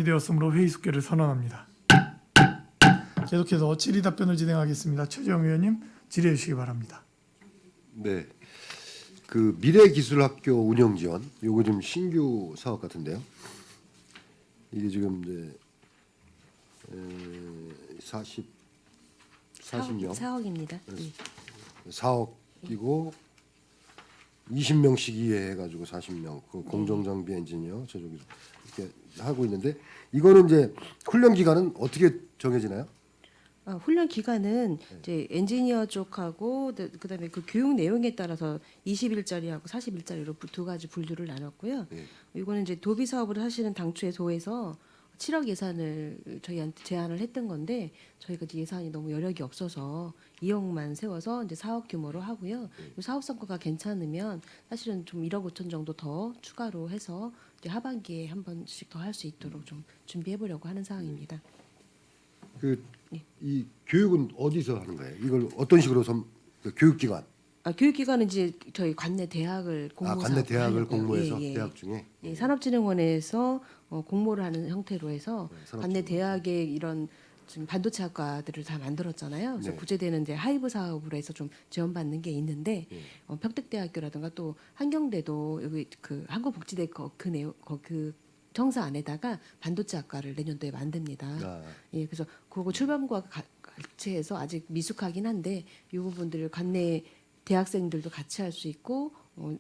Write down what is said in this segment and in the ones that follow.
되었으므로 회의 숙계를 선언합니다. 계속해서 질의 답변을 진행하겠습니다. 최재형 의원님 질의해 주시기 바랍니다. 네, 그 미래기술학교 운영 지원 요거 좀 신규 사업 같은데요. 이게 지금 이제 40명 4억입니다. 4억이고 20명씩 이해해가지고 40명 그 공정장비 엔지니어 저쪽이 이렇게 하고 있는데 이거는 이제 훈련 기간은 어떻게 정해지나요? 훈련 기간은 이제 엔지니어 쪽하고 그다음에 그 교육 내용에 따라서 20일짜리하고 40일짜리로 두 가지 분류를 나눴고요. 네. 이거는 이제 도비 사업을 사실은 당초에 도에서 7억 예산을 저희한테 제안을 했던 건데 저희가 이제 예산이 너무 여력이 없어서 2억만 세워서 이제 4억 규모로 하고요. 이 사업 성과가 괜찮으면 사실은 좀 1억 5천 정도 더 추가로 해서 이제 하반기에 한 번씩 더 할 수 있도록 좀 준비해 보려고 하는 상황입니다. 이 교육은 어디서 하는 거예요? 이걸 어떤 식으로 그 교육기관? 교육기관은 이제 저희 관내 대학을 공모 관내 대학을 하려고요. 공모해서 대학 중에 산업진흥원에서 공모를 하는 형태로 해서 산업진흥원. 관내 대학의 이런 지금 반도체 학과들을 다 만들었잖아요. 그래서 네. 구제되는 이제 하이브 사업으로 해서 좀 지원받는 게 있는데 평택대학교라든가 또 한경대도 여기 그 한국복지대 그 정사 안에다가 반도체 학과를 내년도에 만듭니다. 예, 그래서 그거 출범과 같이 해서 아직 미숙하긴 한데 이 부분들을 관내 대학생들도 같이 할 수 있고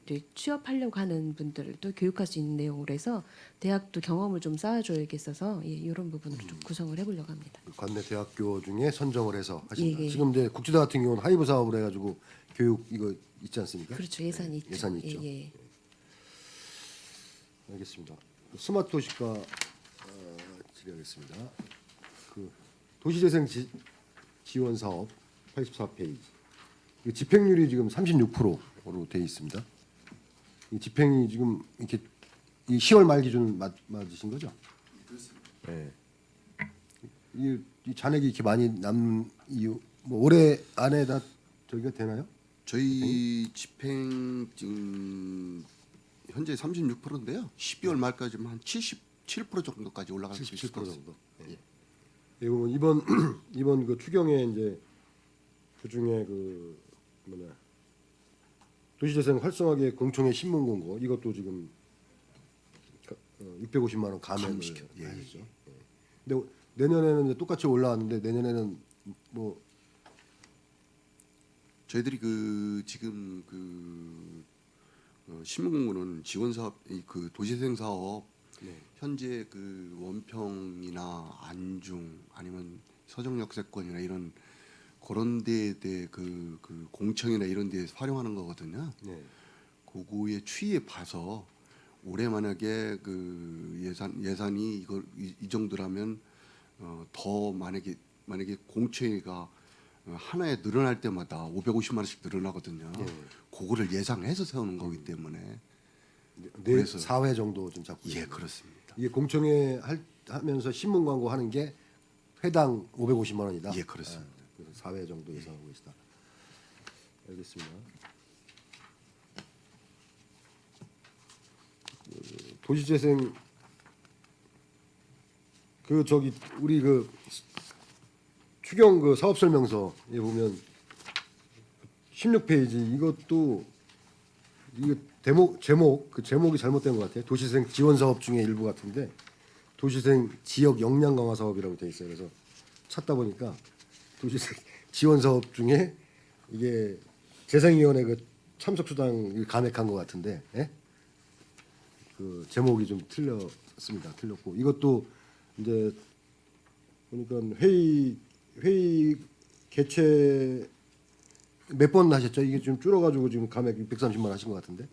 이제 취업하려고 하는 분들도 교육할 수 있는 내용으로 해서 대학도 경험을 좀 쌓아줘야겠어서 이런 부분을 좀 구성을 해보려고 합니다. 관내 대학교 중에 선정을 해서 하신다. 예. 지금 이제 국지대 같은 경우는 하이브 사업을 해가지고 교육 이거 있지 않습니까? 그렇죠. 예산이 있죠. 예산이 있죠. 예. 알겠습니다. 스마트 도시화 질의하겠습니다. 그 도시재생 지원 사업 84페이지. 이 집행률이 지금 36%로 돼 있습니다. 이 집행이 지금 이렇게 이 10월 말 기준 맞으신 거죠? 네. 이 잔액이 이렇게 많이 남는 이유 뭐 올해 안에 다 저기가 되나요? 저희 집행 지금 현재 36%인데요. 12월 말까지만 한 77% 정도까지 올라갈 수 있을 77% 것 같습니다. 정도. 예. 그리고 이번 그 추경에 이제 그 중에 그 뭐냐 도시재생 활성화계 공청회 신문 공고 이것도 지금 650만 원 감액을 하셨죠. 예. 근데 내년에는 이제 똑같이 올라왔는데 내년에는 뭐 저희들이 그 지금 신문 공고는 지원 사업 그 도시재생 사업 현재 그 원평이나 안중 아니면 서정역세권이나 이런 그런 데에 그 공청이나 이런 데에서 활용하는 거거든요. 네. 그거의 추이에 봐서 올해 만약에 그 예산이 이걸 이 정도라면 더 만약에 공채가 하나에 늘어날 때마다 550만 원씩 늘어나거든요. 그거를 예상해서 세우는 거기 때문에 그래서 4회 정도 좀 잡고 예 있습니다. 그렇습니다. 이게 공청회 하면서 신문 광고 하는 게 회당 550만 원이다. 예 그렇습니다. 그래서 4회 정도 예상하고 계시다. 알겠습니다. 도시재생 그 저기 우리 그 추경 그 사업 설명서에 보면 16페이지 이것도 이거 제목이 잘못된 것 같아요. 도시재생 지원 사업 중에 일부 같은데 도시재생 지역 역량 강화 사업이라고 돼 있어요. 그래서 찾다 보니까 도시재생 지원 사업 중에 이게 재생위원회 그 참석 수당 감액한 것 같은데 그 제목이 좀 틀렸고 이것도 이제 보니까 회의 개최 몇 번 하셨죠? 이게 좀 줄어가지고 지금 감액 630만 원 하신 것 같은데.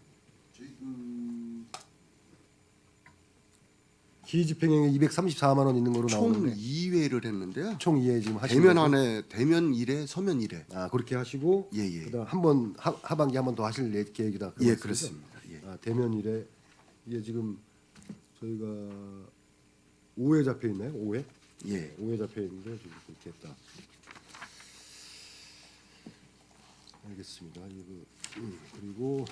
기집행액이 234만 원 있는 거로 총 나오는데 2회를 했는데요. 총 2회 지금 하시는 대면 거죠? 안에 대면 1회, 서면 1회. 그렇게 하시고 예. 그다음 한번 하반기 한 번 더 하실 계획이다. 그 예 말씀이죠? 그렇습니다. 예. 대면 1회 이게 지금 저희가 5회 잡혀 있나요? 5회? 예. 5회 잡혀 있는데 지금 그렇게 했다. 알겠습니다. 그리고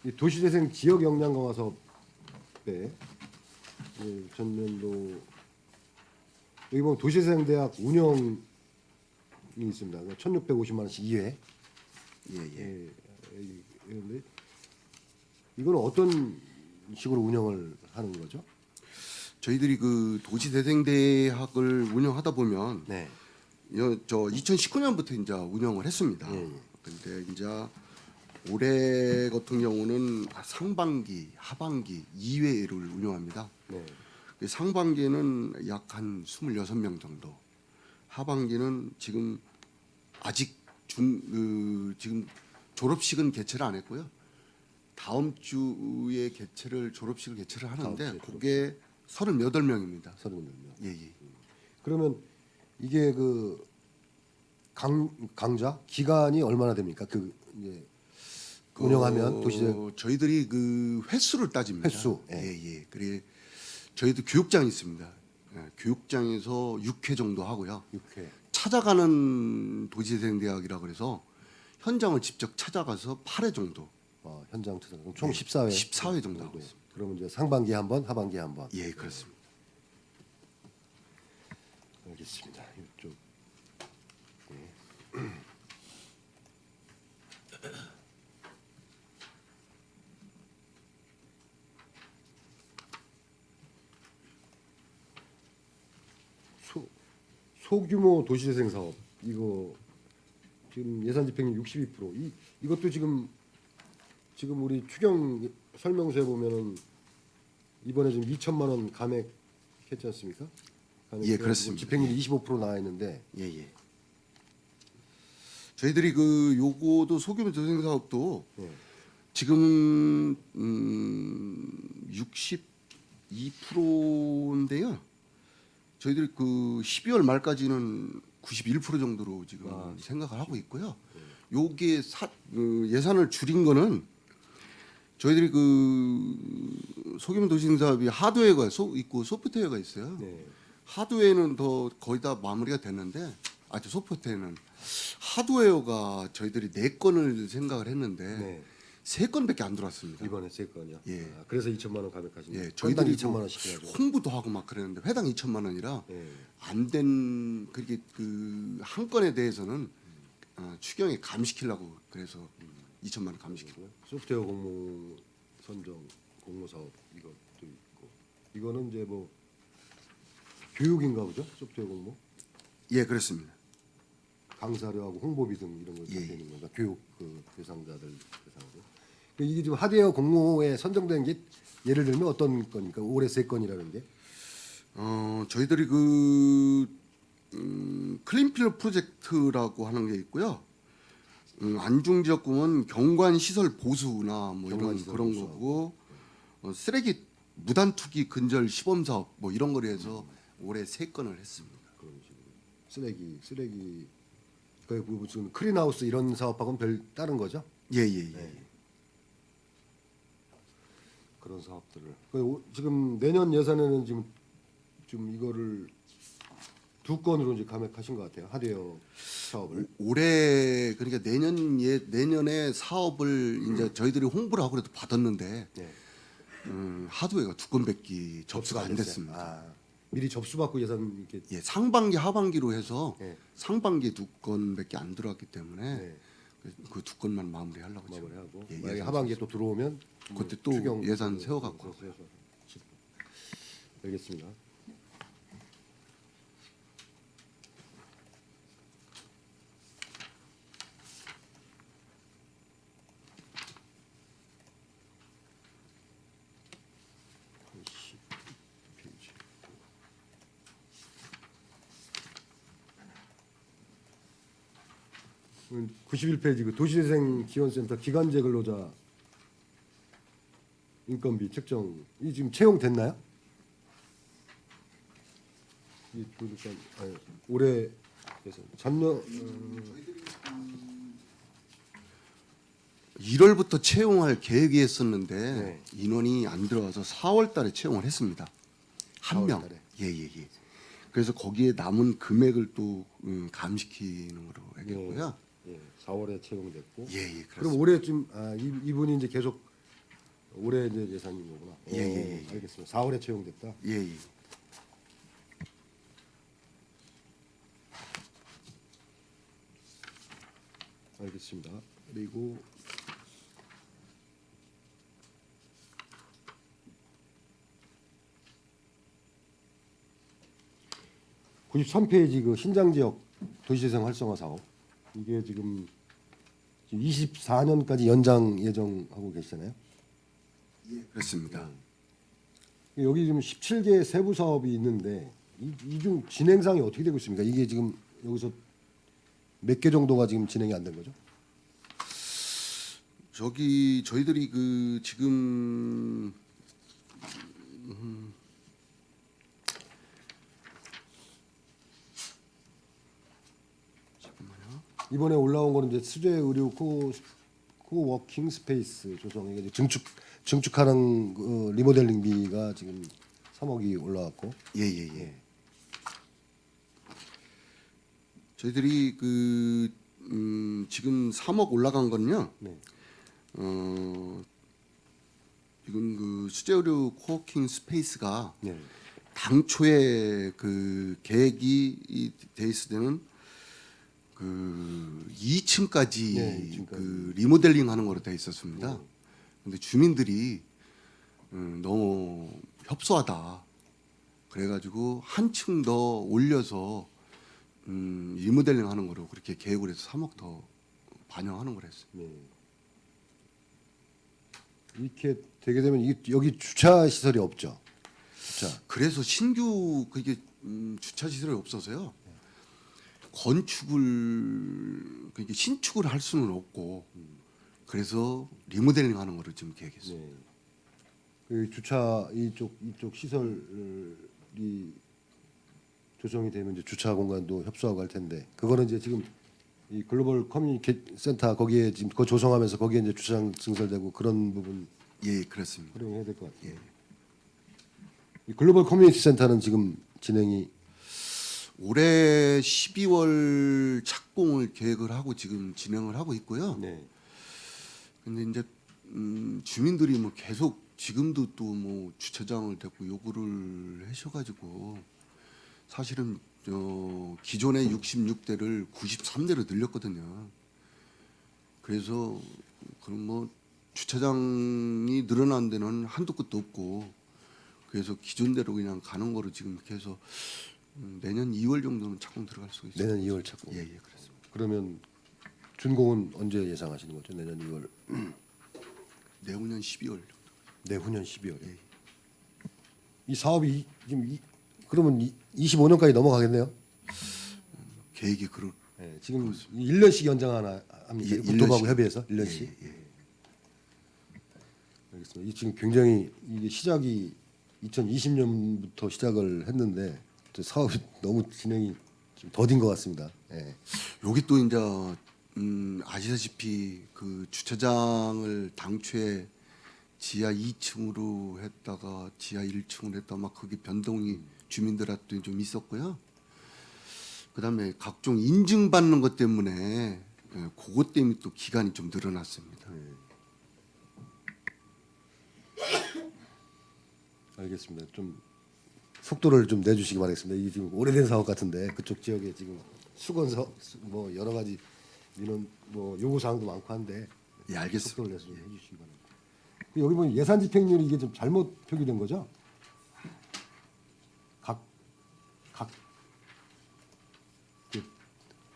이 도시재생 지역 역량 강화 사업에 예, 전년도 여기 보면 도시재생대학 운영이 있습니다. 1,650만 원씩 2회. 예. 그런데 이거는 어떤 식으로 운영을 하는 거죠? 저희들이 그 도시재생대학을 운영하다 보면 네. 저 2019년부터 이제 운영을 했습니다. 예. 근데 이제 올해 같은 경우는 상반기, 하반기 2회를 운영합니다. 네. 그 상반기에는 약 한 26명 정도, 하반기는 지금 아직 지금 졸업식은 개최를 안 했고요. 다음 주에 졸업식을 개최를 하는데 다음 주에 그게 38명입니다. 38명. 예. 그러면 이게 그 강좌 기간이 얼마나 됩니까? 그 이제 운영하면 도시재 저희들이 그 횟수를 따집니다. 횟수, 예. 예. 그래 저희도 교육장이 있습니다. 예, 교육장에서 6회 정도 하고요. 6회. 찾아가는 도시재생대학이라 그래서 현장을 직접 찾아가서 8회 정도. 현장 투자 총 14회. 14회 정도 하고 있습니다. 그러면 이제 상반기에 한 번, 하반기에 한 번. 예, 그렇습니다. 알겠습니다. 이쪽. 소규모 도시재생 사업 이거 지금 예산 집행률 62%. 이것도 지금 우리 추경 설명서에 보면은 이번에 지금 2천만 원 감액했지 않습니까? 예, 그렇습니다. 집행률이 25% 나와 있는데 예. 저희들이 그 요거도 소규모 도시재생 사업도 예. 지금 62%인데요. 저희들이 그 12월 말까지는 91% 정도로 지금 생각을 하고 있고요. 요게 예산을 줄인 거는 저희들이 그 소규모 도시재생 사업이 하드웨어가 있고 소프트웨어가 있어요. 네. 하드웨어는 더 거의 다 마무리가 됐는데 소프트웨어는 하드웨어가 저희들이 4건을 생각을 했는데 네. 3건밖에 안 들어왔습니다. 이번에 3건이요. 예. 그래서 2천만 원 감액하신 거예요. 예, 건당 저희들이 2천만 원씩 해가지고. 홍보도 하고 막 그랬는데 회당 2천만 원이라 예. 안 된 그렇게 그 한 건에 대해서는 추경에 감시키려고 그래서 2천만 원 감시키고. 소프트웨어 공모 선정 공모 사업 이것도 있고 이거는 이제 뭐 교육인가 보죠? 소프트웨어 공모 예, 그렇습니다. 강사료하고 홍보비 등 이런 걸 예. 되는 건가? 교육 그 대상자들 대상으로. 이게 지금 하드웨어 공모에 선정된 게 예를 들면 어떤 건입니까? 올해 3건이라는 게. 저희들이 클린필러 프로젝트라고 하는 게 있고요. 안중지역공원 경관 시설 보수나 뭐 이런 경관시설 그런 보수하고. 거고 쓰레기 무단 투기 근절 시범 사업 뭐 이런 거를 해서 올해 3건을 했습니다. 그런 식으로 쓰레기 그 무슨 클린하우스 이런 사업하고는 별 다른 거죠? 예. 네. 그런 사업들을 지금 내년 예산에는 지금 좀 이거를 2건으로 이제 감액하신 것 같아요. 하드웨어 사업을. 올해 그러니까 내년에 사업을 이제 저희들이 홍보를 하고 그래도 받았는데 네. 하드웨어가 2건밖에 접수가 안 됐습니다. 미리 접수받고 예산 이렇게. 예, 상반기 하반기로 해서 네. 상반기에 2건밖에 안 들어왔기 때문에 네. 그 2건만 마무리하려고 지금. 마무리하고 예, 만약에 예산 하반기에 또 들어오면 그때 또 추경 예산 세워갖고. 알겠습니다. 페이지. 91페이지 그 도시재생 지원센터 기간제 근로자 인건비 측정 이 지금 채용됐나요? 이 보니까 올해 예산 작년 1월부터 채용할 계획이었었는데 네. 인원이 안 들어와서 4월달에 채용을 했습니다. 한 4월 명. 달에. 예. 그래서 거기에 남은 금액을 또 감시키는 거로 하겠고요. 예, 4월에 채용됐고. 예, 그럼 올해 좀 이분이 이제 계속 올해 이제 예산인 거구나. 예. 알겠습니다. 4월에 채용됐다. 예, 예. 알겠습니다. 그리고 93페이지 그 신장 지역 도시재생 활성화 사업 이게 지금 24년까지 연장 예정하고 계시잖아요. 예, 그렇습니다. 여기 지금 17개 세부 사업이 있는데 이 중 진행상이 어떻게 되고 있습니까? 이게 지금 여기서 몇 개 정도가 지금 진행이 안 된 거죠? 저희들이 그 지금 잠깐만요. 이번에 올라온 거는 이제 수제 의료 코워킹 스페이스 조성 이게 이제 증축하는 그 리모델링비가 지금 3억이 올라왔고 예, 예, 예. 저희들이 그 지금 3억 올라간 거는요. 네. 지금 그 수제 의료 코워킹 스페이스가 네. 당초에 그 계획이 돼 있을 때는 그 2층까지 네, 2층까지. 그 리모델링 하는 거로 돼 있었습니다. 근데 주민들이 너무 협소하다. 그래가지고 한 층 더 올려서 리모델링 하는 거로 그렇게 계획을 해서 3억 더 반영하는 걸 했어요. 네. 이렇게 되게 되면 여기 주차 시설이 없죠. 주차. 그래서 신규 그게 주차 시설이 없어서요. 건축을 그게 신축을 할 수는 없고 그래서 리모델링 하는 거를 지금 계획했어요. 네. 그 주차 이쪽 시설이 조성이 되면 이제 주차 공간도 협소하고 할 텐데 그거는 이제 지금 이 글로벌 커뮤니케 센터 거기에 지금 그거 조성하면서 거기에 이제 주차장 증설되고 그런 부분 예, 그렇습니다. 활용해야 될 것 같아요. 예. 이 글로벌 커뮤니티 센터는 지금 진행이 올해 12월 착공을 계획을 하고 지금 진행을 하고 있고요. 네. 근데 이제 주민들이 뭐 계속 지금도 또 뭐 주차장을 대고 요구를 하셔가지고 사실은 기존의 66대를 93대로 늘렸거든요. 그래서 그럼 뭐 주차장이 늘어난 데는 한도 끝도 없고 그래서 기존대로 그냥 가는 거로 지금 이렇게 해서 내년 2월 정도는 착공 들어갈 수 있어요. 내년 2월 착공. 예, 예, 그렇습니다. 그러면 준공은 언제 예상하시는 거죠? 내년 2월. 내후년 12월. 내후년 12월. 예. 이 사업이 지금 그러면 25년까지 넘어가겠네요. 계획이 그럴. 네, 지금 1년씩 연장하나 합니까? 예, 국토부하고 1년씩. 협의해서 1년씩. 예, 예. 알겠습니다. 이 지금 굉장히 이게 시작이 2020년부터 시작을 했는데 사업이 너무 진행이 좀 더딘 것 같습니다. 예. 여기 또 이제 아시다시피 그 주차장을 당초에 지하 2층으로 했다가 지하 1층으로 했다 막 그게 변동이 주민들한테 좀 있었고요. 그다음에 각종 인증받는 것 때문에 그것 때문에 또 기간이 좀 늘어났습니다. 알겠습니다. 좀 속도를 좀 내주시기 바라겠습니다. 이게 지금 오래된 사업 같은데 그쪽 지역에 지금 수건서 뭐 여러 가지 이런 뭐 요구 사항도 많고 한데 예, 알겠습니다. 속도를 내서 좀 해주시기 바랍니다. 여기 보면 예산 집행률이 이게 좀 잘못 표기된 거죠? 각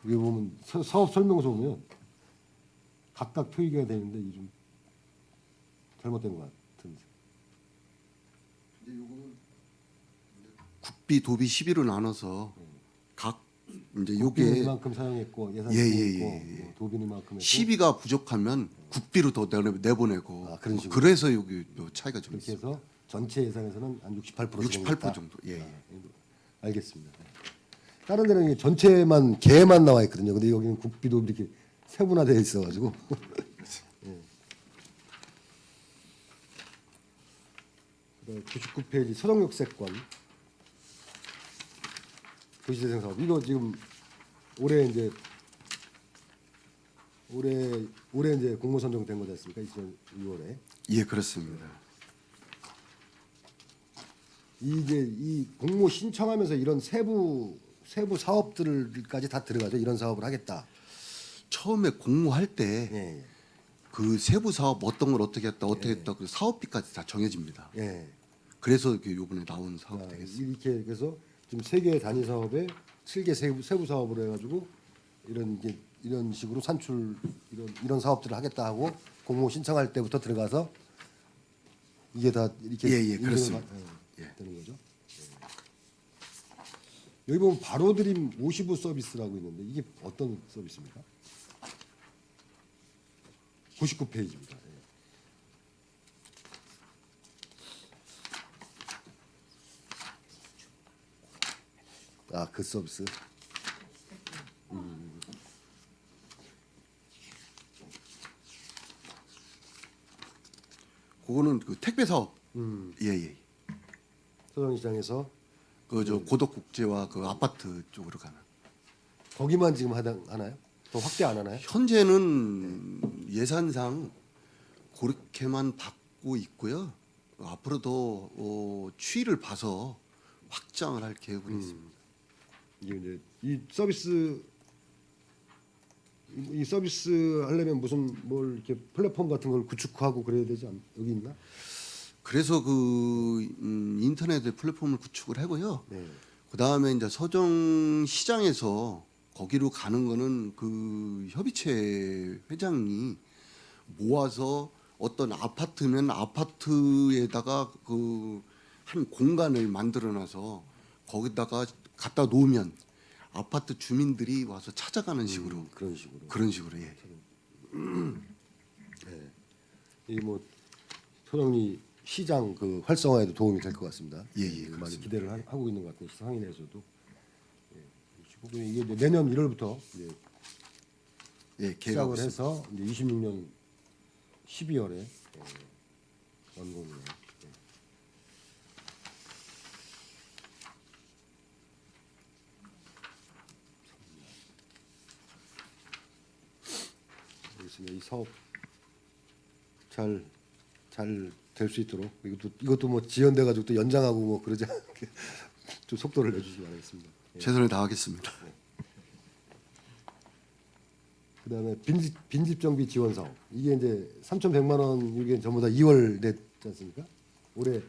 여기 보면 사업 설명서 보면 각각 표기가 되는데 이게 좀 잘못된 것 같은데. 국비 도비 시비로 나눠서 각 이제 국비는 요게 이만큼 사용했고 예산 예, 예, 집행했고 예, 예. 뭐 도비는 이만큼 했고 시비가 부족하면 국비로 더 내보내고 아, 그런 식으로. 그래서 여기 또 차이가 좀 그렇게 있어요. 해서 전체 예산에서는 한 68% 68% 정도. 예, 예. 알겠습니다. 다른 데는 이게 전체만 개만 나와 있거든요. 근데 여기는 국비도 이렇게 세분화되어 있어가지고. 예. 그다음 99페이지 서정역세권 도시재생 사업 이거 지금 올해 이제 공모 선정된 거지 않습니까? 2006월에 예, 그렇습니다. 이제 이 공모 신청하면서 이런 세부 사업들까지 다 들어가죠. 이런 사업을 하겠다. 처음에 공모할 때 예, 그 세부 사업 어떤 걸 어떻게 했다 어떻게 했다 그 사업비까지 다 정해집니다. 예. 예. 그래서 그 요번에 나온 아, 사업 되겠습니다. 이렇게 해서 지금 3개 단위 사업에 7개 세부 사업으로 해가지고 이런 식으로 산출 이런 사업들을 하겠다 하고 공모 신청할 때부터 들어가서 이게 다 이렇게 예, 인증을 그렇습니다. 되는 거죠. 여기 보면 바로드림 55 서비스라고 있는데 이게 어떤 서비스입니까? 99페이지입니다. 아, 그 서비스. 그거는 그 택배 사업. 예예. 서정시장에서 그저 고덕국제와 그 아파트 쪽으로 가는. 거기만 지금 하나요? 더 확대 안 하나요? 현재는 예산상 그렇게만 받고 있고요. 앞으로도 추이를 봐서 확장을 할 계획은 있습니다. 이게 이제 이 서비스 하려면 무슨 뭘 이렇게 플랫폼 같은 걸 구축하고 그래야 되지 여기 있나? 그래서 그 인터넷 플랫폼을 구축을 하고요. 네. 그 다음에 이제 서정 시장에서 거기로 가는 거는 그 협의체 회장이 모아서 어떤 아파트면 아파트에다가 그 한 공간을 만들어놔서 거기다가 갖다 놓으면 아파트 주민들이 와서 찾아가는 식으로 그런 식으로. 그런 식으로 예. 이 뭐 서정리 시장 그 활성화에도 도움이 될 것 같습니다. 예, 많이 그렇습니다. 기대를 하고 있는 것 같아요. 상인에서도. 이게 이제 내년 1월부터 이제 예, 시작을 계획하고 있습니다. 해서 이제 26년 12월에 완공을. 알겠습니다. 이 사업 잘 될 수 있도록 이것도 뭐 지연돼 가지고 또 연장하고 뭐 그러지 않게 좀 속도를 내주시기 바라겠습니다. 최선을 다하겠습니다. 그다음에 빈집 정비 지원 사업 이게 이제 3,100만 원 이게 전부 다 2월 냈지 않습니까? 올해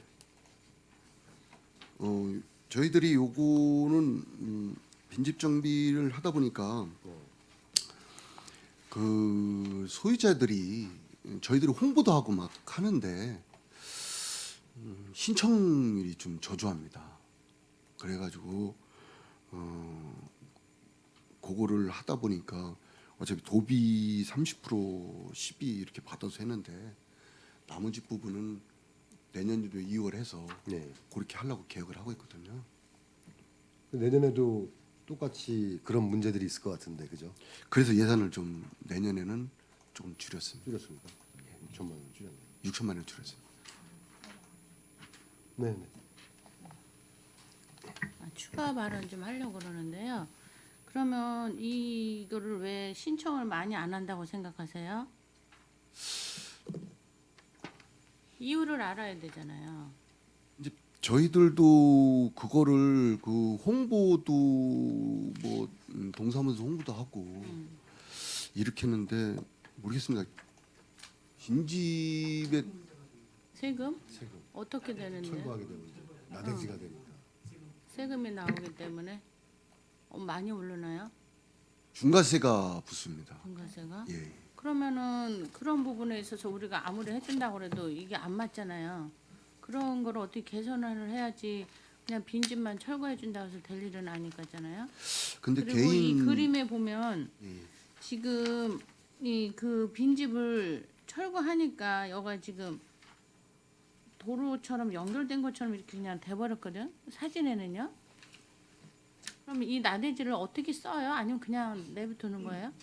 저희들이 요거는 빈집 정비를 하다 보니까 그 소유자들이 저희들이 홍보도 하고 막 하는데 신청률이 좀 저조합니다. 그래가지고 그거를 하다 보니까 어차피 도비 30% 10이 이렇게 받아서 했는데 나머지 부분은 내년도 2월 해서 네. 그렇게 하려고 계획을 하고 있거든요. 내년에도 똑같이 그런 문제들이 있을 것 같은데 그죠? 그래서 예산을 좀 내년에는 조금 줄였습니다. 줄였습니까? 6천만 원 줄였네요. 6천만 원 줄였어요. 네. 네. 추가 발언 좀 하려고 그러는데요. 그러면 이거를 왜 신청을 많이 안 한다고 생각하세요? 이유를 알아야 되잖아요. 이제 저희들도 그거를 그 홍보도 뭐 동사무소 홍보도 하고 이렇게 했는데 모르겠습니다. 빈집에 세금? 세금 어떻게 되는데? 철거하게 되고 이제 나대지가 되니까. 세금이 나오기 때문에 많이 오르나요? 중과세가 붙습니다. 중과세가? 예. 그러면은 그런 부분에 있어서 우리가 아무리 해준다고 해도 이게 안 맞잖아요. 그런 걸 어떻게 개선을 해야지 그냥 빈집만 철거해 준다고 해서 될 일은 아니까잖아요. 근데 그리고 이 개인 그림에 보면 예. 지금 이 그 빈집을 철거하니까 여가 지금 도로처럼 연결된 것처럼 이렇게 그냥 돼버렸거든. 사진에는요. 그럼 이 나대지를 어떻게 써요? 아니면 그냥 내버두는 거예요?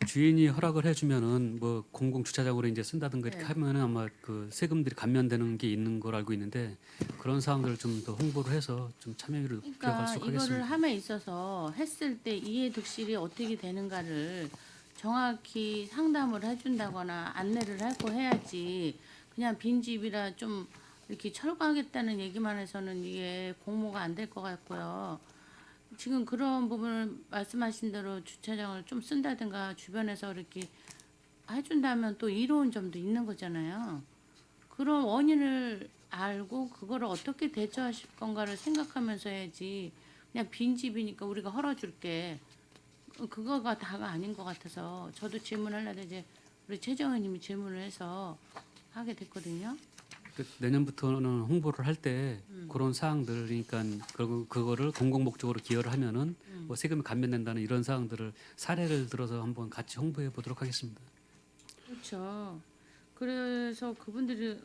주인이 허락을 해주면은 뭐 공공 주차장으로 이제 쓴다든가 이렇게 네. 하면은 아마 그 세금들이 감면되는 게 있는 걸 알고 있는데 그런 사항들을 좀 더 홍보를 해서 좀 참여율을 높여갈 그러니까 수 이거를 있겠습니다. 함에 있어서 했을 때 이해득실이 어떻게 되는가를 정확히 상담을 해준다거나 안내를 하고 해야지 그냥 빈집이라 좀 이렇게 철거하겠다는 얘기만 해서는 이게 공모가 안 될 것 같고요. 지금 그런 부분을 말씀하신 대로 주차장을 좀 쓴다든가 주변에서 이렇게 해준다면 또 이로운 점도 있는 거잖아요. 그런 원인을 알고 그거를 어떻게 대처하실 건가를 생각하면서 해야지 그냥 빈집이니까 우리가 헐어줄게 그거가 다가 아닌 것 같아서 저도 질문하려다 이제 우리 최정 의원님이 질문을 해서 하게 됐거든요. 내년부터는 홍보를 할 때 그런 사항들 그러니까 그거를 공공 목적으로 기여를 하면은 뭐 세금이 감면된다는 이런 사항들을 사례를 들어서 한번 같이 홍보해 보도록 하겠습니다. 그렇죠. 그래서 그분들이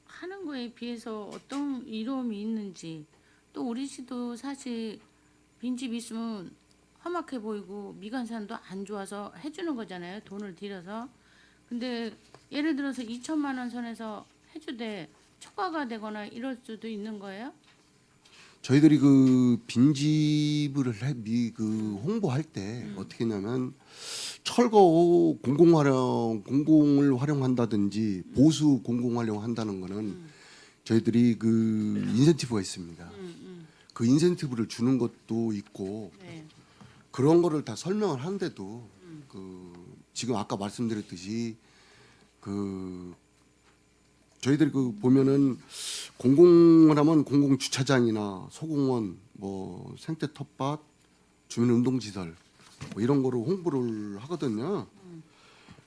하는 거에 비해서 어떤 이로움이 있는지 또 우리 시도 사실 빈집 있으면 험악해 보이고 미관산도 안 좋아서 해주는 거잖아요. 돈을 들여서. 근데 예를 들어서 2천만 원 선에서 해주되 초과가 되거나 이럴 수도 있는 거예요? 저희들이 그 빈집을 그 홍보할 때 어떻게 했냐면 철거 공공을 활용한다든지 보수 공공 활용한다는 거는 저희들이 그 인센티브가 있습니다. 그 인센티브를 주는 것도 있고 네. 그런 거를 다 설명을 하는데도 그 지금 아까 말씀드렸듯이 그 저희들이 그 보면은 공공을 하면 공공 주차장이나 소공원, 뭐 생태 텃밭, 주민 운동시설 뭐 이런 거로 홍보를 하거든요.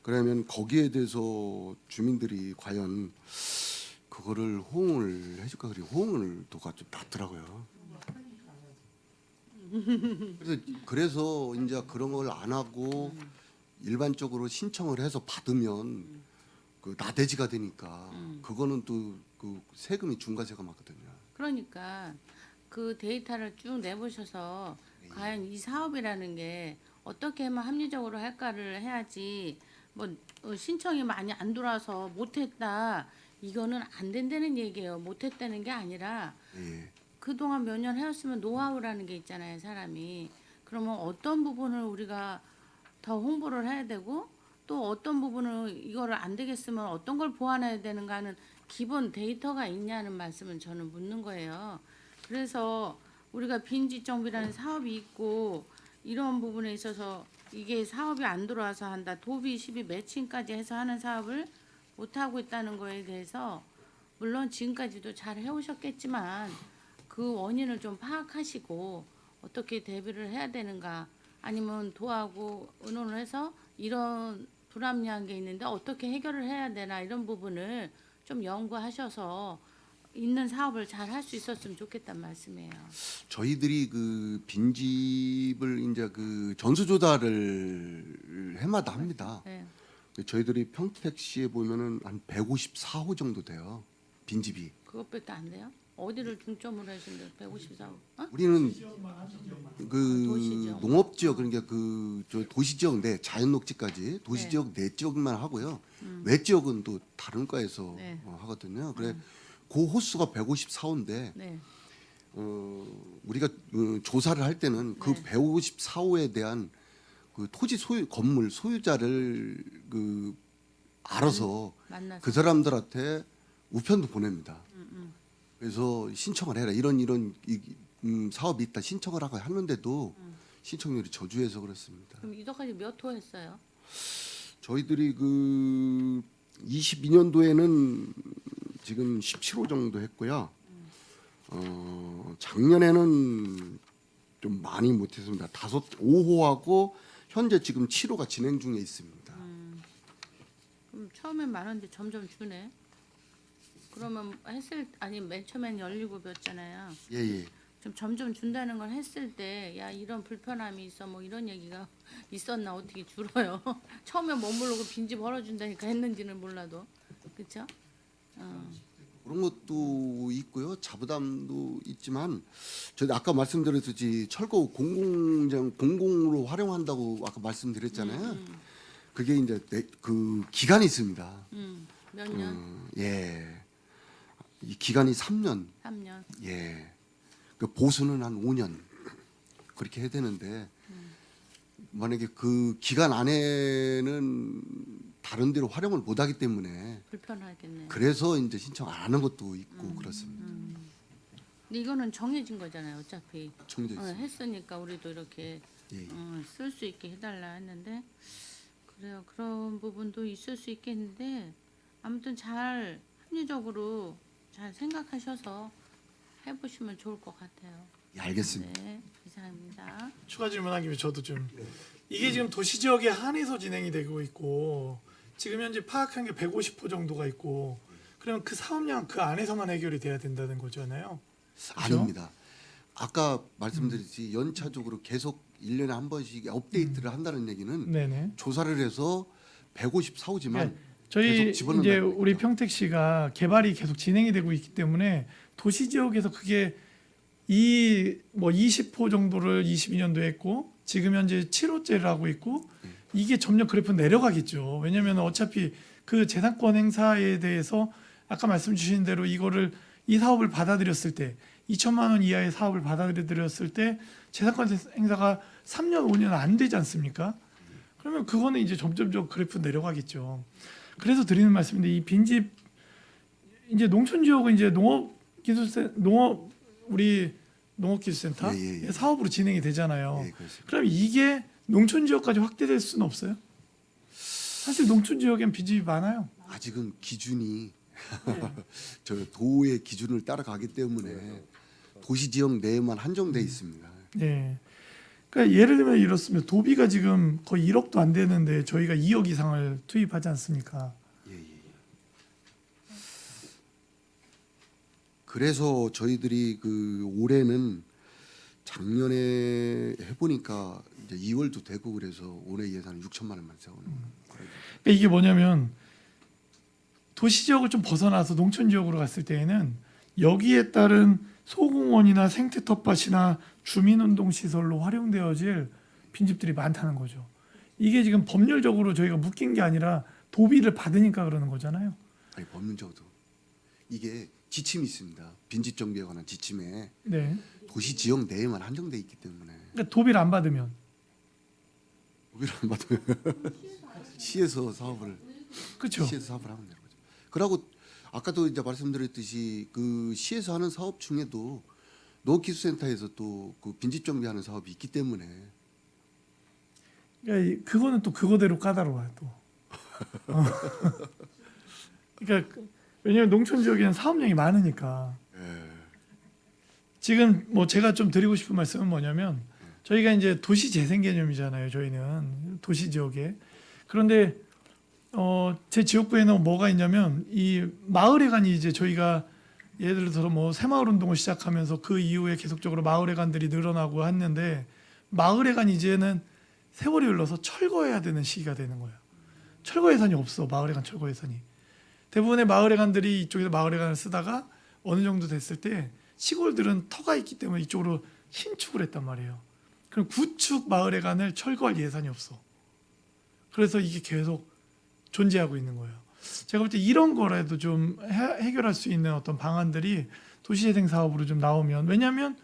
그러면 거기에 대해서 주민들이 과연 그거를 호응을 해줄까 그리고 호응을 도가 좀 낮더라고요. 그래서 이제 그런 걸 안 하고 일반적으로 신청을 해서 받으면 그 나대지가 되니까 그거는 또 그 세금이 중과세가 맞거든요. 그러니까 그 데이터를 쭉 내보셔서 과연 이 사업이라는 게 어떻게 하면 합리적으로 할까를 해야지 뭐 신청이 많이 안 들어와서 못했다 이거는 안 된다는 얘기예요. 못했다는 게 아니라 예. 그동안 몇 년 해왔으면 노하우라는 게 있잖아요, 사람이. 그러면 어떤 부분을 우리가 더 홍보를 해야 되고 또 어떤 부분을 이거를 안 되겠으면 어떤 걸 보완해야 되는가 하는 기본 데이터가 있냐는 말씀을 저는 묻는 거예요. 그래서 우리가 빈집 정비라는 사업이 있고 이런 부분에 있어서 이게 사업이 안 들어와서 한다. 도비, 시비, 매칭까지 해서 하는 사업을 못하고 있다는 거에 대해서 물론 지금까지도 잘 해오셨겠지만 그 원인을 좀 파악하시고 어떻게 대비를 해야 되는가 아니면 도하고 의논을 해서 이런 불합리한 게 있는데 어떻게 해결을 해야 되나 이런 부분을 좀 연구하셔서 있는 사업을 잘 할 수 있었으면 좋겠단 말씀이에요. 저희들이 그 빈집을 이제 그 전수조사를 해마다 합니다. 네. 저희들이 평택시에 보면은 한 154호 정도 돼요. 빈집이. 그것밖에 안 돼요? 어디를 중점으로 하시는데 154호? 어? 우리는 그 도시지역. 농업지역 그러니까 그 저 도시지역 내 자연녹지까지 도시지역 내 지역만 하고요. 외지역은 또 다른 과에서 네. 하거든요. 그래 그 호수가 154호인데 네. 우리가 조사를 할 때는 그 네. 154호에 대한 그 토지 소유 건물 소유자를 그 알아서 만나서 그 사람들한테 우편도 보냅니다. 그래서 신청을 해라 이런 사업이 있다 신청을 하고 하는데도 신청률이 저조해서 그렇습니다. 그럼 이덕까지 몇 호 했어요? 저희들이 그 22년도에는 지금 17호 정도 했고요. 작년에는 좀 많이 못했습니다. 5호하고 현재 지금 7호가 진행 중에 있습니다. 그럼 처음엔 많은데 점점 주네. 그러면 맨 처음엔 17이었잖아요. 예예. 좀 점점 준다는 걸 했을 때 야 이런 불편함이 있어 뭐 이런 얘기가 있었나 어떻게 줄어요. 처음에 머무르고 빈집 벌어준다니까 했는지는 몰라도 그렇죠? 그런 것도 있고요. 자부담도 있지만 저희 아까 말씀드렸듯이 철거 공공으로 활용한다고 아까 말씀드렸잖아요. 그게 이제 그 기간이 있습니다. 몇 년? 예. 이 기간이 3년. 3년. 예. 그 보수는 한 5년 그렇게 해야 되는데 만약에 그 기간 안에는 다른 데로 활용을 못하기 때문에 불편하겠네. 그래서 이제 신청 안 하는 것도 있고 그렇습니다. 근데 이거는 정해진 거잖아요. 어차피 정해져 있습니다. 했으니까 우리도 이렇게 예, 예. 쓸 수 있게 해달라 했는데 그래요. 그런 부분도 있을 수 있겠는데 아무튼 잘 합리적으로 잘 생각하셔서 해보시면 좋을 것 같아요. 예, 알겠습니다. 네, 이상입니다. 추가 질문한 김에 저도 좀 이게 지금 도시 지역에 한해서 진행이 되고 있고 지금 현재 파악한 게 150호 정도가 있고 그러면 그 사업량 그 안에서만 해결이 돼야 된다는 거잖아요. 그렇죠? 아닙니다. 아까 말씀드렸지 연차적으로 계속 1년에 한 번씩 업데이트를 한다는 얘기는 네네. 조사를 해서 154호지만 그러니까 저희 계속 집어넣는다는 이제 얘기죠. 우리 평택시가 개발이 계속 진행이 되고 있기 때문에 도시 지역에서 그게 이 뭐 20호 정도를 22년도에 했고 지금 현재 7호째를 하고 있고 이게 점점 그래프 내려가겠죠. 왜냐하면 어차피 그 재산권 행사에 대해서 아까 말씀 주신 대로 이거를 이 사업을 받아들였을 때 2천만 원 이하의 사업을 받아들였을 때 재산권 행사가 3년 5년 안 되지 않습니까? 그러면 그거는 이제 점점점 그래프 내려가겠죠. 그래서 드리는 말씀인데 이 빈집 이제 농촌 지역은 이제 농업기술센터 예. 사업으로 진행이 되잖아요. 예, 그렇습니다. 그럼 이게 농촌 지역까지 확대될 수는 없어요? 사실 농촌 지역엔 빈집이 많아요. 아직은 기준이 저 도의 기준을 따라가기 때문에 도시 지역 내에만 한정돼 있습니다. 네. 그러니까 예를 들면 이렇습니다. 도비가 지금 거의 1억도 안 되는데 저희가 2억 이상을 투입하지 않습니까? 예. 그래서 저희들이 그 올해는 작년에 해보니까 이제 2월도 되고 그래서 올해 예산은 6천만 원만 세우는 거예요. 그러니까 이게 뭐냐면 도시 지역을 좀 벗어나서 농촌 지역으로 갔을 때에는 여기에 따른 소공원이나 생태 텃밭이나 주민운동 시설로 활용되어질 빈집들이 많다는 거죠. 이게 지금 법률적으로 저희가 묶인 게 아니라 도비를 받으니까 그러는 거잖아요. 아니 법률적으로 이게 지침이 있습니다. 빈집 정비에 관한 지침에 네. 도시 지역 내에만 한정돼 있기 때문에 그러니까 도비를 안 받으면 도비를 안 받으면 시에서 사업을 그렇죠. 시에서 사업을 하면 되는 거죠. 그리고 아까도 이제 말씀드렸듯이 그 시에서 하는 사업 중에도 농업기술센터에서 또 그 빈집 정비하는 사업이 있기 때문에 그러니까 그거는 또 그거대로 까다로워요 또. 그러니까 왜냐하면 농촌 지역에는 사업량이 많으니까. 지금 뭐 제가 좀 드리고 싶은 말씀은 뭐냐면 저희가 이제 도시 재생 개념이잖아요. 저희는 도시 지역에. 그런데 제 지역구에는 뭐가 있냐면 이 마을회관이 이제 저희가 예를 들어서 뭐 새마을 운동을 시작하면서 그 이후에 계속적으로 마을회관들이 늘어나고 했는데 마을회관이 이제는 세월이 흘러서 철거해야 되는 시기가 되는 거예요. 철거 예산이 없어. 마을회관 철거 예산이. 대부분의 마을회관들이 이쪽에서 마을회관을 쓰다가 어느 정도 됐을 때 시골들은 터가 있기 때문에 이쪽으로 신축을 했단 말이에요. 그럼 구축 마을회관을 철거할 예산이 없어. 그래서 이게 계속 존재하고 있는 거예요. 제가 볼 때 이런 거라도 좀 해결할 수 있는 어떤 방안들이 도시재생 사업으로 좀 나오면, 왜냐하면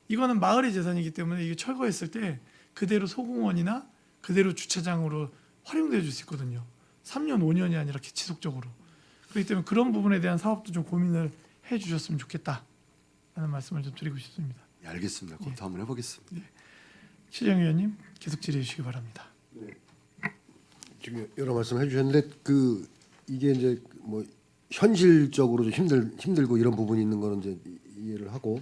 이거는 마을의 재산이기 때문에 이게 철거했을 때 그대로 소공원이나 그대로 주차장으로 활용돼 줄 수 있거든요. 3년 5년이 아니라 이렇게 지속적으로. 그렇기 때문에 그런 부분에 대한 사업도 좀 고민을 해 주셨으면 좋겠다라는 말씀을 좀 드리고 싶습니다. 예, 알겠습니다. 검토 한번 해보겠습니다. 최정 의원님 계속 질의해 주시기 바랍니다. 지금 여러 말씀 해주셨는데 그 이게 이제 뭐 현실적으로 좀 힘들고 이런 부분이 있는 거는 이제 이해를 하고,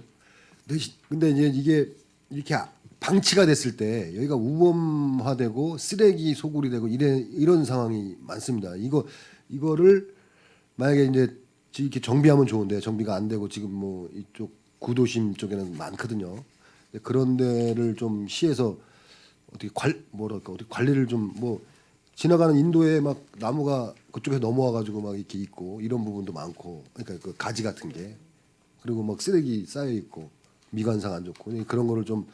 근데 이제 이게 이렇게 방치가 됐을 때 여기가 우범화되고 쓰레기 소굴이 되고 이런 상황이 많습니다. 이거를 만약에 이제 이렇게 정비하면 좋은데 정비가 안 되고 지금 뭐 이쪽 구도심 쪽에는 많거든요. 그런 데를 좀 시에서 어떻게 어떻게 관리를 좀 뭐 지나가는 인도에 막 나무가 그쪽에 넘어와 가지고 막 이렇게 있고 이런 부분도 많고, 그러니까 그 가지 같은 게, 그리고 막 쓰레기 쌓여 있고 미관상 안 좋고 그런 거를 좀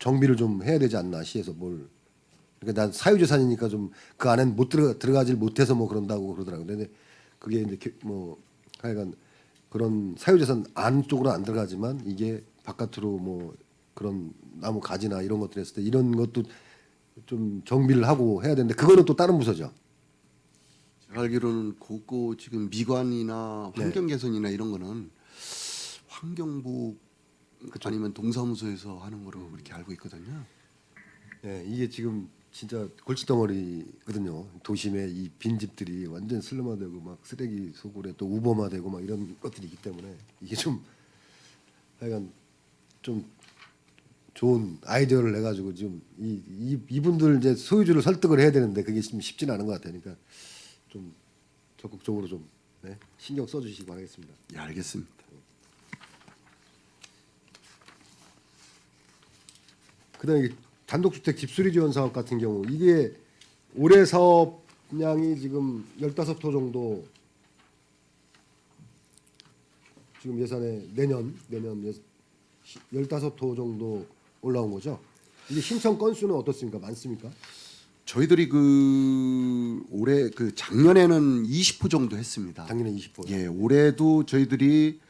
정비를 좀 해야 되지 않나 시에서 뭘. 그러니까 난 사유재산이니까 좀 그 안엔 못 들어가질 못해서 뭐 그런다고 그러더라고요. 근데 그게 이제 뭐 하여간 그런 사유재산 안쪽으로 안 들어가지만 이게 바깥으로 뭐 그런 나무 가지나 이런 것들 했을 때 이런 것도 좀 정비를 하고 해야 되는데 그거는 또 다른 부서죠. 제가 알기로는 그거 지금 미관이나 네. 환경 개선이나 이런 거는 환경부 아니면 동사무소에서 하는 거로 그렇게 알고 있거든요. 예, 이게 지금 진짜 골칫덩어리거든요. 도심에 이 빈집들이 완전 슬럼화되고 막 쓰레기 소굴에 또 우범화되고 막 이런 것들이 있기 때문에 이게 좀 하여간 좀 좋은 아이디어를 내 가지고 지금 이분들 이제 소유주를 설득을 해야 되는데 그게 좀 쉽지는 않은 것 같아요. 그러니까 좀 적극적으로 좀 네, 신경 써주시기 바라겠습니다. 예, 알겠습니다. 그다음에 이게 단독주택 집수리 지원 사업 같은 경우 이게 올해 사업량이 지금 15호 정도 지금 예산에 내년 15호 정도 올라온 거죠. 이게 신청 건수는 어떻습니까? 많습니까? 저희들이 그 올해 그 작년에는 20호 정도 했습니다. 작년에 20호. 예, 올해도 저희들이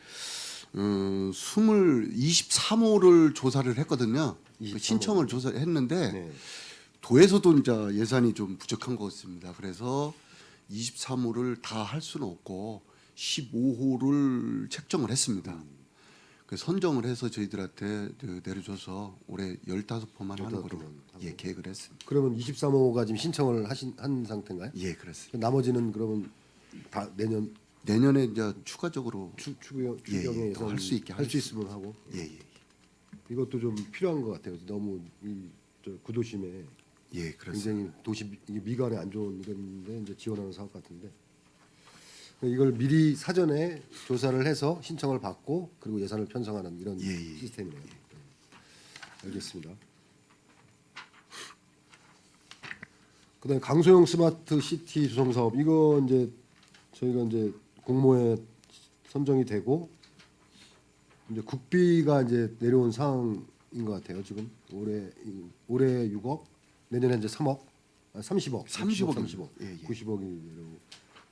23호를 조사를 했거든요. 그 23호. 신청을 조사했는데 네. 도에서도 이제 예산이 좀 부족한 것 같습니다. 그래서 23호를 다 할 수는 없고 15호를 책정을 했습니다. 그 선정을 해서 저희들한테 내려줘서 올해 15호만 하는 거로 15호만 예, 계획을 했습니다. 그러면 23호가 지금 신청을 한 상태인가요? 예, 그렇습니다. 나머지는 그러면 다 내년 내년에 이제 추가적으로 추경에 예, 예산 더할수 있게 할 수 있으면 하고 예, 예. 이것도 좀 필요한 것 같아요. 너무 저 구도심에 예, 그렇습니다. 굉장히 도시 이게 미관에 안 좋은 건데 이제 지원하는 사업 같은데 이걸 미리 사전에 조사를 해서 신청을 받고 그리고 예산을 편성하는 이런 예, 예. 시스템이네요. 알겠습니다. 그다음에 강소형 스마트 시티 조성 사업 이거 이제 저희가 이제 공모에 선정이 되고 이제 국비가 이제 내려온 상황인 것 같아요. 지금 올해 6억, 내년에 이제 3억, 30억, 30억. 예, 예. 90억이 내려오고.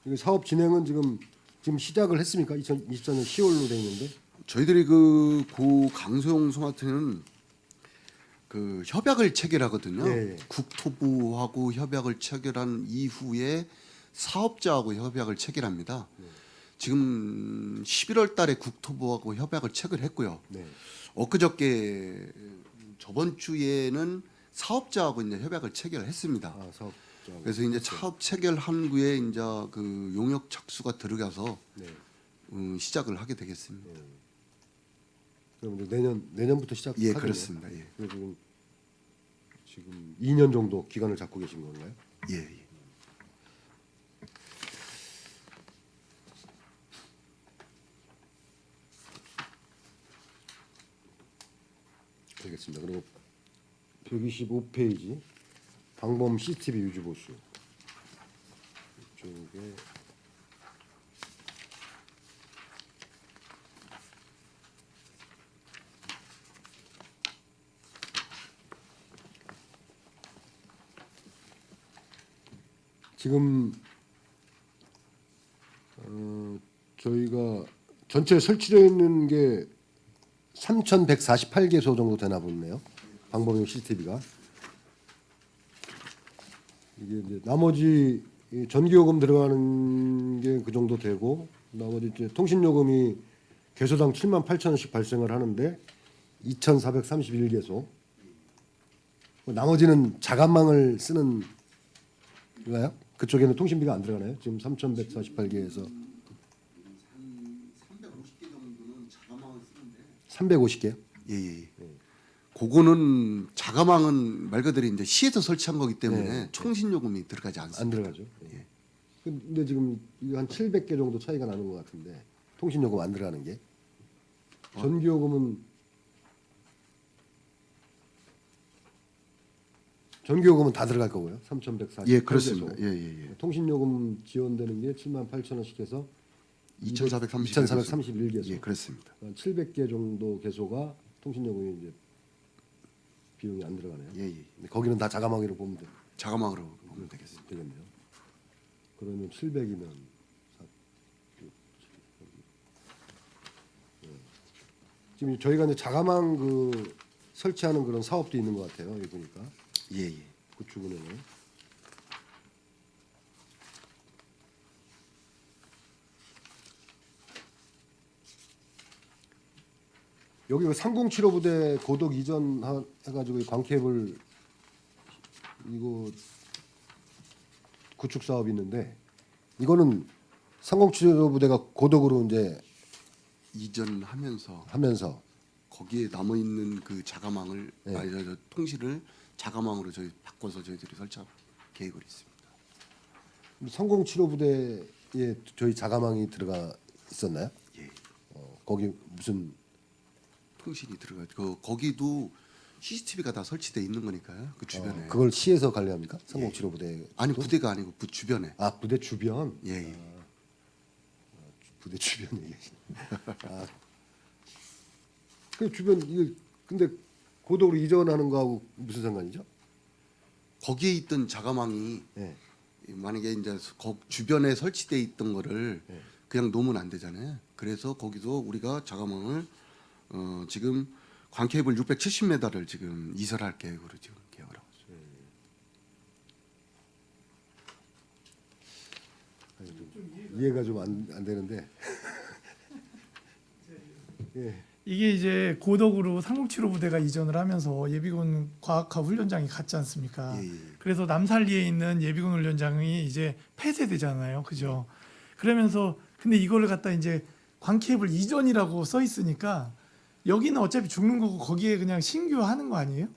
이거 사업 진행은 지금 시작을 했습니까? 2024년 10월로 돼 있는데. 저희들이 그 고 강소용 스마트는 그 협약을 체결하거든요. 예, 예. 국토부하고 협약을 체결한 이후에 사업자하고 협약을 체결합니다. 지금 11월 달에 국토부하고 협약을 체결했고요. 네. 엊그저께 저번 주에는 사업자하고 이제 협약을 체결했습니다. 아, 사업자. 그래서 이제 사업 체결한 후에 이제 그 용역 착수가 들어가서 네. 시작을 하게 되겠습니다. 그럼 이제 내년부터 시작하겠네요. 예, 그렇습니다. 예, 그래서 지금 2년 정도 기간을 잡고 계신 건가요? 예, 예. 알겠습니다. 그리고 125페이지 방범 CCTV 유지 보수 이쪽에 지금 저희가 전체 설치되어 있는 게 3,148개소 정도 되나 보네요. 방범용 CCTV가 이게 이제 나머지 이 전기요금 들어가는 게 그 정도 되고 나머지 이제 통신요금이 개소당 78,000원씩 발생을 하는데 2,431개소. 나머지는 자간망을 쓰는 거요? 그쪽에는 통신비가 안 들어가나요? 지금 3,148개에서 350개 정도는 자가망을 쓰는데 350개. 예, 예. 그거는 자가망은 말 그대로 이제 시에서 설치한 거기 때문에 네. 통신 요금이 들어가지 안 않습니다. 들어가죠. 예. 근데 지금 이거 한 700개 정도 차이가 나는 것 같은데 통신요금 안 들어가는 게 전기요금은 다 들어갈 거고요. 3,140. 예, 그렇습니다. 예, 예, 예. 통신요금 지원되는 게 78,000원씩 해서 2,431개소. 예, 그렇습니다. 700개 정도 개소가 통신요금이 이제 비용이 안 들어가네요. 예, 예. 근데 거기는 다 자가망이로 보면 자가망으로 보면 되겠습니다. 되겠네요. 그러면 700이면 지금 저희가 이제 자가망 그 설치하는 그런 사업도 있는 것 같아요. 여기 보니까 예, 예. 구축은행에 여기 그 3075 부대 고독 이전 해가지고 이 광케이블 이거 구축 사업이 있는데 이거는 3075 부대가 고독으로 이제 이전하면서 하면서 거기에 남아 있는 그 자가망을 네. 아니 저 통신을 자가망으로 저희 바꿔서 저희들이 설치할 계획을 있습니다. 3075 부대에 저희 자가망이 들어가 있었나요? 예. 거기 무슨 통신이 들어가 거기도 CCTV가 다 설치돼 있는 거니까요. 그 주변에. 그걸 시에서 관리합니까? 3075 부대 아니 부대가 아니고 그 주변에. 부대 주변 예. 부대 주변에 계신. 그 주변 이게 근데 고독으로 이전하는 거하고 무슨 상관이죠? 거기에 있던 자가망이 예. 만약에 이제 주변에 설치돼 있던 거를 네. 그냥 놓으면 안 되잖아요. 그래서 거기서 우리가 자가망을 지금 광케이블 670m를 지금 이설할 계획으로 지금 계획을 하고 있습니다. 이해가 좀 안 되는데. 예. 이게 이제 고덕으로 3075 부대가 이전을 하면서 예비군 과학화 훈련장이 갔지 않습니까? 예, 예. 그래서 남산리에 있는 예비군 훈련장이 이제 폐쇄되잖아요. 그죠? 그러면서 근데 이거를 갖다 이제 광케이블 이전이라고 써 있으니까 여기는 어차피 죽는 거고 거기에 그냥 신규 하는 거 아니에요?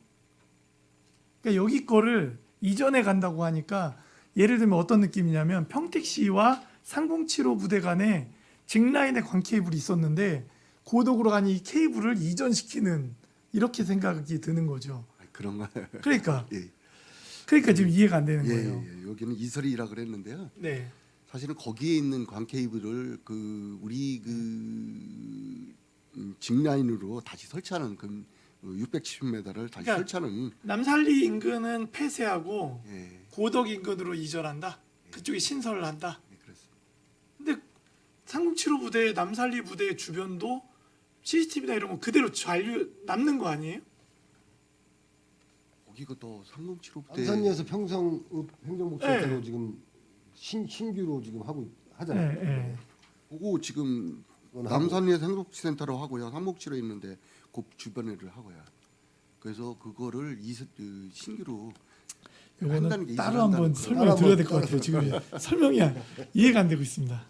그러니까 여기 거를 이전에 간다고 하니까 예를 들면 어떤 느낌이냐면 평택시와 3075 부대 간에 직라인에 광케이블이 있었는데 고독으로 간 이 케이블을 이전시키는 이렇게 생각이 드는 거죠. 그런 거. 그러니까 예. 그러니까 지금 이해가 안 되는 예, 거예요. 예. 여기는 이설이라 그랬는데요. 네. 사실은 거기에 있는 광케이블을 우리 직라인으로 다시 설치하는 670m를 다시 그러니까 설치하는 남산리 인근은 폐쇄하고 예, 고덕 인근으로 이전한다. 그쪽에 신설을 한다. 네, 그렇습니다. 근데 3075 부대 남산리 부대 주변도 CCTV나 이런 거 그대로 잔류 남는 거 아니에요? 거기가 또 3075 부대 남산리에서 평성 행정복지센터로 네. 지금 신규로 지금 하잖아요. 네, 네. 그거 지금 그건 하고. 남산리에 행복센터로 하고요, 367에 있는데 그 주변에를 하고요. 그래서 그거를 신규로 한다는 이거는 게 따로 이전한다는 한번 거. 설명을 드려야 될 것 같아요. 지금 설명이 이해가 안 되고 있습니다.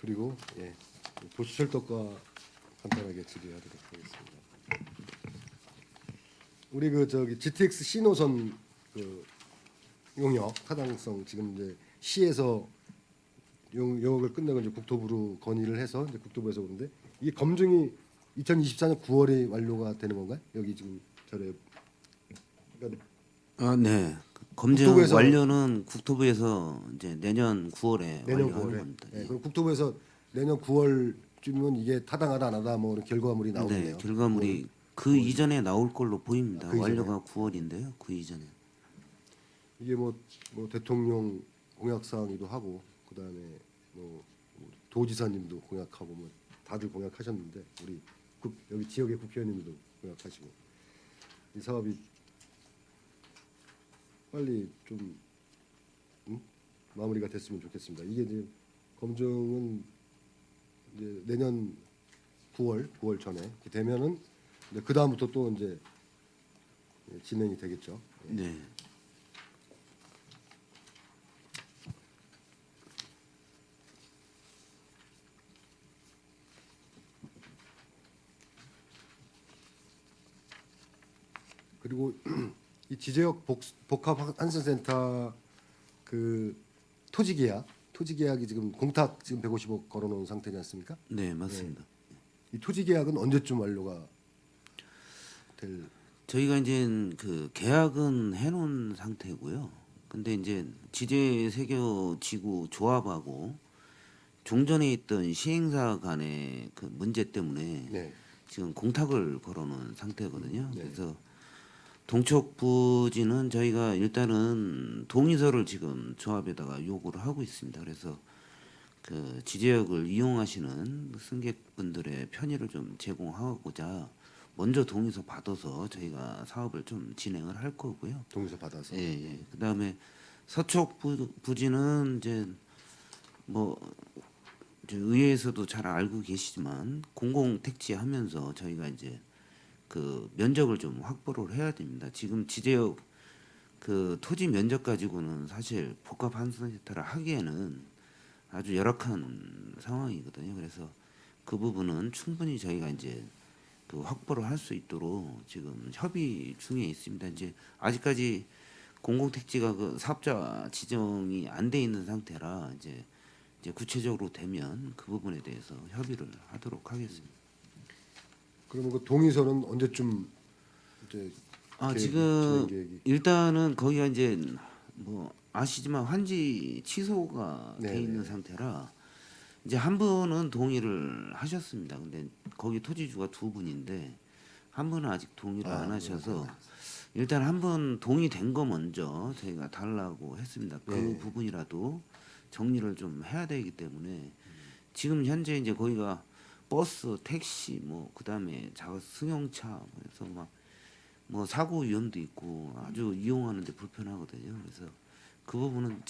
그리고 도시철도과 간단하게 질의하도록 하겠습니다. 우리 GTX C 노선 용역 타당성 지금 이제 시에서 용역을 끝내고 이제 국토부로 건의를 해서 이제 국토부에서 그런데 이 검증이 2024년 9월에 완료가 되는 건가요? 여기 지금 그러니까 네. 검증 국토부에서- 완료는 국토부에서 이제 내년 9월에 내년 완료하는 9월에. 겁니다. 네, 예. 그럼 국토부에서 내년 9월쯤은 이게 타당하다 안 하다 뭐 결과물이 나오겠네요. 네, 결과물이 그 이전에 나올 걸로 보입니다. 그 이전에? 완료가 9월인데요. 그 이전에. 이게 뭐 대통령 공약 사항이기도 하고 그다음에 뭐 도지사님도 공약하고 뭐 다들 공약하셨는데 우리 여기 지역의 국회의원님도 공약하시고 이 사업이 빨리 좀 마무리가 됐으면 좋겠습니다. 이게 이제 검증은 이제 내년 9월 전에 이렇게 되면은 그 다음부터 또 이제 진행이 되겠죠. 네. 그리고 이 지제역 복합 환승센터 그 토지 계약이 지금 공탁 지금 150억 걸어놓은 상태지 않습니까? 네, 맞습니다. 이 토지 계약은 언제쯤 완료가 될? 저희가 이제 그 계약은 해놓은 상태고요. 근데 이제 지제 세교 지구 조합하고 종전에 있던 시행사 간의 그 문제 때문에 네. 지금 공탁을 걸어놓은 상태거든요. 네. 그래서 동쪽 부지는 저희가 일단은 동의서를 지금 조합에다가 요구를 하고 있습니다. 그래서 그 지제역을 이용하시는 승객분들의 편의를 좀 제공하고자 먼저 동의서 받아서 저희가 사업을 좀 진행을 할 거고요. 동의서 받아서. 예, 예. 그다음에 서쪽 부지는 이제 뭐 이제 의회에서도 잘 알고 계시지만 공공 택지하면서 저희가 이제 그 면적을 좀 확보를 해야 됩니다. 지금 지제역 그 토지 면적 가지고는 사실 복합 환승센터를 하기에는 아주 열악한 상황이거든요. 그래서 그 부분은 충분히 저희가 이제 그 확보를 할 수 있도록 지금 협의 중에 있습니다. 이제 아직까지 공공택지가 그 사업자 지정이 안 돼 있는 상태라 이제 구체적으로 되면 그 부분에 대해서 협의를 하도록 하겠습니다. 그러면 그 동의서는 언제쯤 이제 지금 진행 계획이? 일단은 거기가 이제 뭐 아시지만 환지 취소가 돼 네네. 있는 상태라 이제 한 분은 동의를 하셨습니다. 근데 거기 토지주가 두 분인데 한 분은 아직 동의를 안 하셔서 일단 한 분 동의된 거 먼저 저희가 달라고 했습니다. 그 네. 부분이라도 정리를 좀 해야 되기 때문에 지금 현재 이제 거기가 버스, 택시 뭐 그다음에 승용차 그래서 뭐 사고 위험도 있고 아주 이용하는데 불편하거든요. 그래서 그 부분은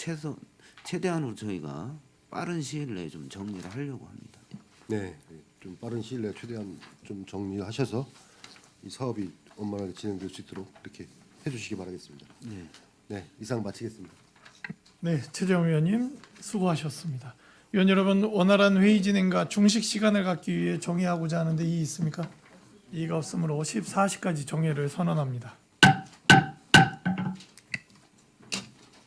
최대한으로 저희가 빠른 시일 내에 좀 정리를 하려고 합니다. 네, 좀 빠른 시일 내에 최대한 좀 정리하셔서 이 사업이 원만하게 진행될 수 있도록 이렇게 해주시기 바라겠습니다. 네. 네, 이상 마치겠습니다. 네, 최재형 위원님 수고하셨습니다. 위원 여러분, 원활한 회의 진행과 중식 시간을 갖기 위해 정의하고자 하는데 이의 있습니까? 이의가 없으므로 14시까지 정회를 선언합니다.